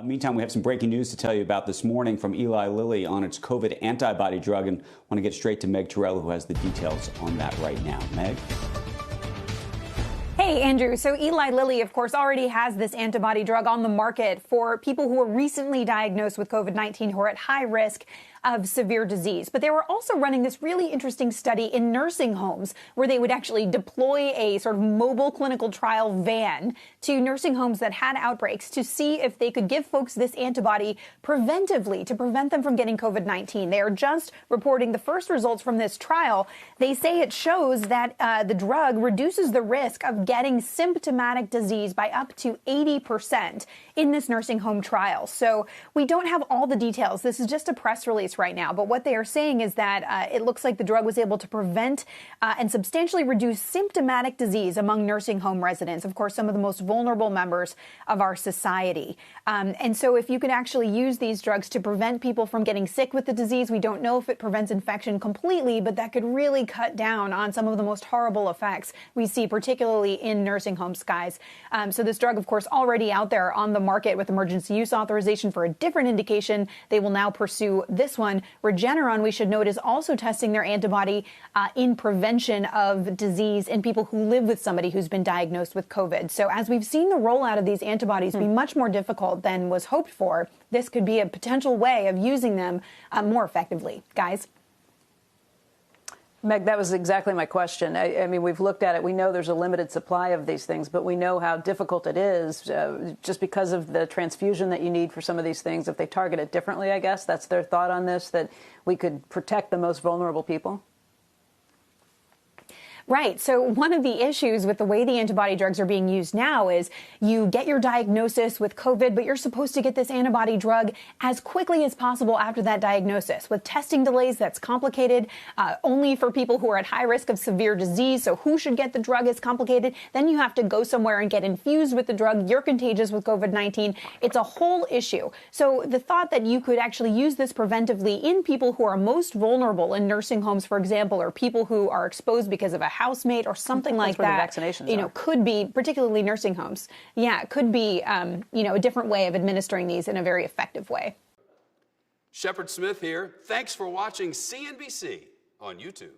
Meantime, we have some breaking news to tell you about this morning from Eli Lilly on its COVID antibody drug, and want to get straight to Meg Torello, who has the details on that right now. Meg? Hey, Andrew. So Eli Lilly, of course, already has this antibody drug on the market for people who were recently diagnosed with COVID-19 who are at high risk of severe disease. But they were also running this really interesting study in nursing homes where they would actually deploy a sort of mobile clinical trial van to nursing homes that had outbreaks to see if they could give folks this antibody preventively to prevent them from getting COVID-19. They are just reporting the first results from this trial. They say it shows that the drug reduces the risk of getting symptomatic disease by up to 80% in this nursing home trial. So we don't have all the details. This is just a press release right now. But what they are saying is that it looks like the drug was able to prevent and substantially reduce symptomatic disease among nursing home residents, of course, some of the most vulnerable members of our society. And so if you can actually use these drugs to prevent people from getting sick with the disease, we don't know if it prevents infection completely, but that could really cut down on some of the most horrible effects we see, particularly in nursing homes, guys. So this drug, of course, already out there on the market with emergency use authorization for a different indication. They will now pursue this one. Regeneron, we should note, is also testing their antibody in prevention of disease in people who live with somebody who's been diagnosed with COVID. So as we've seen the rollout of these antibodies be much more difficult than was hoped for, this could be a potential way of using them more effectively. Guys? Meg, that was exactly my question. I mean, we've looked at it. We know there's a limited supply of these things, but we know how difficult it is just because of the transfusion that you need for some of these things. If they target it differently, I guess that's their thought on this, that we could protect the most vulnerable people. Right. So one of the issues with the way the antibody drugs are being used now is you get your diagnosis with COVID, but you're supposed to get this antibody drug as quickly as possible after that diagnosis. With testing delays, that's complicated, only for people who are at high risk of severe disease. So who should get the drug is complicated. Then you have to go somewhere and get infused with the drug. You're contagious with COVID-19. It's a whole issue. So the thought that you could actually use this preventively in people who are most vulnerable in nursing homes, for example, or people who are exposed because of a housemate or something like that, could be, particularly nursing homes. Yeah, it could be, a different way of administering these in a very effective way. Shepard Smith here. Thanks for watching CNBC on YouTube.